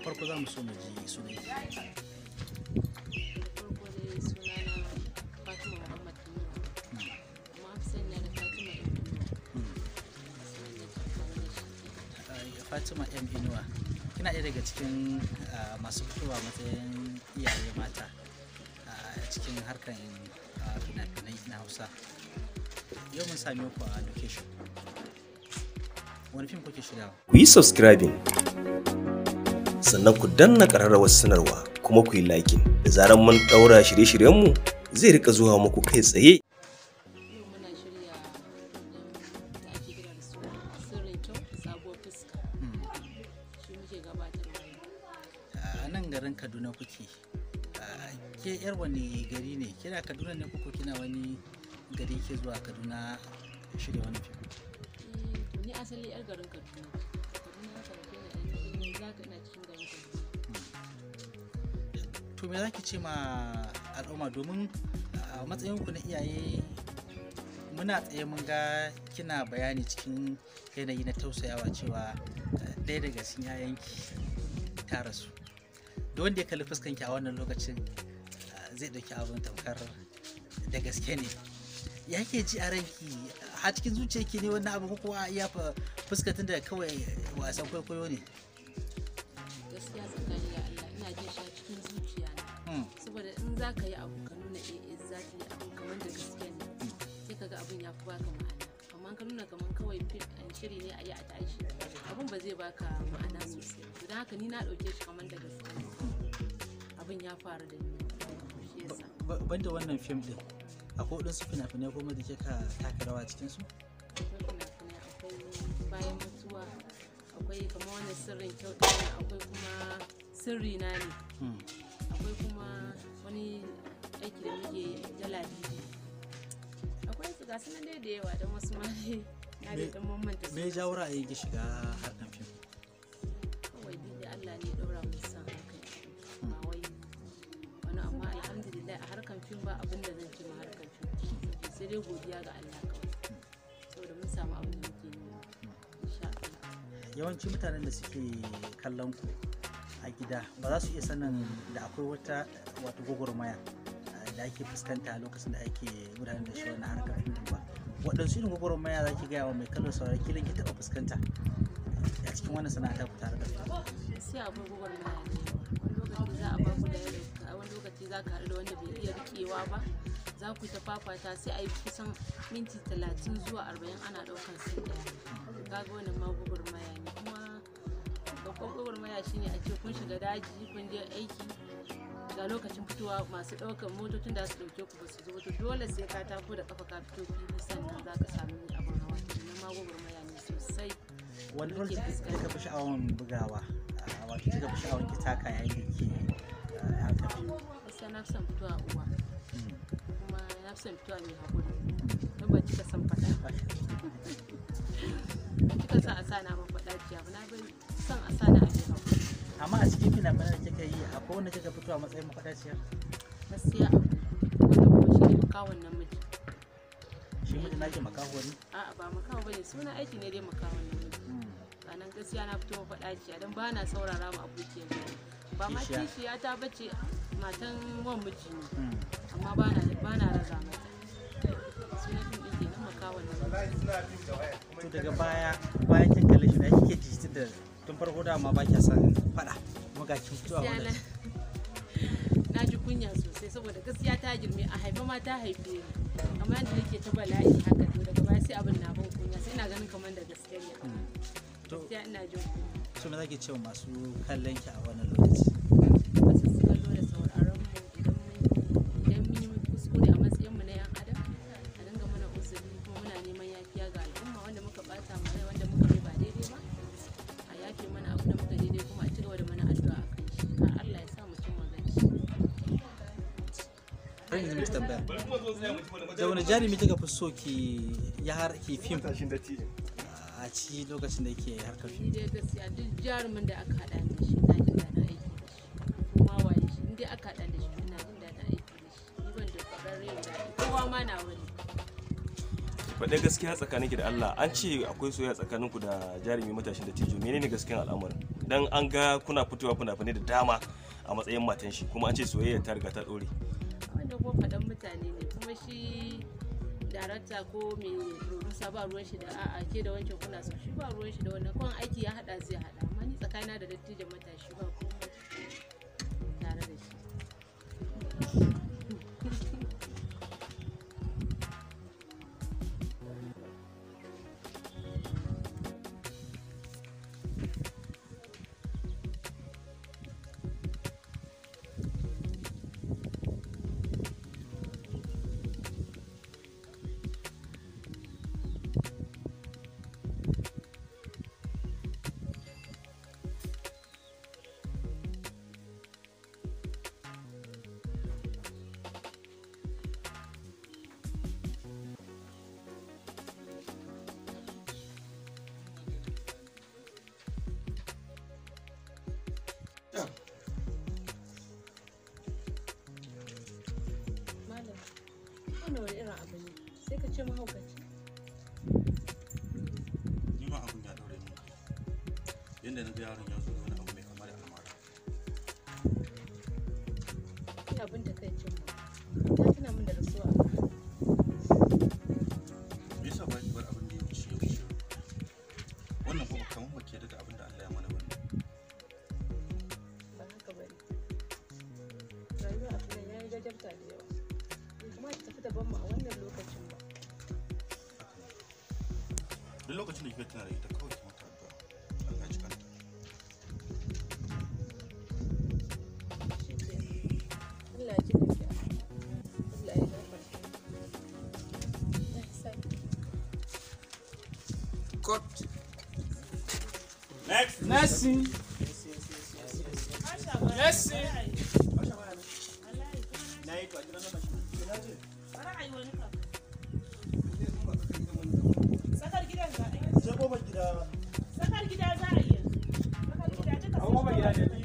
farko za mu so mu ji sunan ki. farko dai sunana Fatima M. Amma sanya da Fatima M. Fatima M Inuwa kina ɗaya daga cikin masu fitowa matsayin iyaye mata a cikin harkar fina-finai na Hausa. Yau mun sami ku a location. Wani fim kuke shiryawa? Ku yi subscribing sannan ku danna ƙararrawar sanarwa kuma ku yi liking. Da zarar mun ɗaura shirye-shiryenmu zai rika zuwa muku kai tsaye. Yau muna shirya da ake kira da suna sirrin kyau sabuwar fuska. Shi muke gabatarwa. A nan garin Kaduna kuke. Ke yar wani gari ne? Kina Kaduna ne ko kina wani gari ke zuwa Kaduna shirya wani fim? Ni asali yar garin Kaduna. Kaduna haka da kai za ka ina cikin garin Kaduna. To me za ki ce ma al'umma domin a matsayinku na iyaye muna tsaye mun ga kina bayani cikin yanayi na tausayawa cewa ɗaya daga cikin yayanki ta rasu. Da wanda ya kalli fuskanki a wannan lokacin zai ɗauki abin tamkar da gaske ne. Ya ke ji a ranki a cikin zuciyarki ne wannan abu ko a iya fuskatin da kawai wasan kwaikwayo ne? Gaskiya tsakani da Allah ina jin shi a cikin zuciya na. Saboda in za ka yi abu ka nuna za ka yi abu kamar da gaske ne sai ka ga abin ya fi baka ma'ana. Amma ka nuna kamar kawai shiri ne a yi a tashi abin ba zai baka ma'ana sosai. Don haka ni na ɗauke shi kamar da gaske ne. Abin ya faru da ni. Banda wannan fim din akwai waɗansu fina-finai kuma da kika taka rawa cikin su? Akwai fina-finai, akwai bayan mutuwa, akwai kamar wani sirrin kyau ɗin, akwai kuma sirri na ne, akwai kuma wani aiki da muke dala biyu. Akwai su gasu nan dai da yawa don wasu ma na da ɗan mamanta su. Me ya jawo ra'ayin ki shiga harkar fim? Kawai dai Allah ne ya ɗaura mu san harkar ba wai wani, amma alhamdulillah a harkar fim ba abin da zan ce ma harkar fim sai dai godiya ga Allah kawai saboda mun samu abin da muke yi insha Allah. Yawanci mutanen da suke kallon ku a gida ba za su iya sanin da akwai wata gwagwarmaya da ake fuskanta a lokacin da ake gudanar da shi wani harkar fim ba. Waɗansu irin gwagwarmaya za ki gaya wa mai kallon saurari kila ki taɓa fuskanta a cikin wannan sana'a ku tare da su? Sai akwai gwagwarmaya ne, wani lokaci za a ba ku da yadda, wani lokaci za ka haɗu da wanda bai iya riƙewa ba, za ku ta fafata sai a yi kusan minti 30 zuwa 40 ana ɗaukar sai ɗaya. Kaga wannan ma gwagwarmaya ne, kuma babban gwagwarmaya shine a ce kun shiga daji kun je aiki ga lokacin fitowa masu ɗaukar motocin da su ɗauke ku ba su zo to dole sai ka tako da kafa ka fito fili sannan za ka sami abin hawa. Wannan ma gwagwarmaya ne sosai. Wani rol kika fi sha'awar bugawa wato kika fi sha'awar ki taka yayin da ke harkar fim? Gaskiya na fi son fitowa uwa kuma na fi son fitowa mai haƙuri don ba kika son faɗa kika son a sa na man faɗa ciya ba na bai son a sa na a mai haƙuri. Amma a cikin fina-finan da kika yi akwai wanda kika fito a matsayin mafaɗaciya? Gaskiya wanda kuma shi ne makawon namiji. Shi mutum nake makaho ne? A'a ba makawo bane, suna aiki ne dai makawon namiji. Sannan gaskiya na fito mafaɗaciya don ba na saurara ma abokiyar gani. Ba ma kishiya ta bace matan wan miji ne amma ba na raza mata. Suna fim ɗin kenan makawon namiji. To daga bayan kin kalle shi da kike ji da tun farko da ma ba kya son faɗa kuma ga kin fito a wannan. Na ji kunya sosai saboda gaskiya ta girme a haifa ma ta haife ni amma yadda nake ta bala'i haka to daga baya sai abin na ban kunya sai ina ganin kamar da gaske ne. Gaskiya ina jin kunya. So me zaki ce wa masu kallon ki a wannan lokaci? Masu kallo da sauraron mu idan mun yi kuskure a matsayin mu na yan adam a dinga mana uzuri kuma muna neman yafiya ga al'umma wanda muka bata mu rai wanda muka yi ba daidai ba a yafe mana abin da muka daidai kuma a cigaba da mana addu'a a kan shi har Allah ya sa mu cin magana. Da wani jarumi kika fi so ki fim a ci lokacin da yake harkar fim? Ni dai gaskiya duk jarumin da aka haɗa da shi na jin daɗin aiki da shi kuma waye shi in dai aka haɗa da shi ina jin daɗin aiki da shi ni ban da ƙwararre da kowa ma na wani. Faɗe gaskiya tsakaninki da Allah, an ce akwai soyayya tsakaninku da jarumi matashin da tijo, menene gaskiyar al'amarin? dan an ga kuna fitowa fina-finai da dama a matsayin matan shi kuma an ce soyayya ta riga ta dore. Wanda ko faɗan mutane ne kuma shi darakta ko mai producer ba ruwan shi da a'a ke da wancan kuna so shi ba ruwan shi da wannan kwan aiki ya hada zai hada amma ni tsakanina da dattijan matashi ba komai tare da shi. Wannan wani irin abu ne sai ka ce mahaukaci. Ni ma abin ya daure mu yadda na ga yaron ya zo wani abu mai kama da almara. Ina abin da kai cin ta tuna min da rasuwa. Me yasa ba ki bar abin da ya wuce ya wuce? Wannan kuma kamar ba ke da abin da Allah ya mana bane. Ba haka bane. Rayuwa a filin ya yi gajarta da yawa. Kuma ta tafi daban mu a wannan lokacin ba. Duk lokacin da kika tana da ita kawai ki mata addu'a. Allah ya ji kanta. Allah ya ji kanta. Allah ya gafarta. Cut. Next. Sakar gida za a yi yanzu. Sakar gida duka.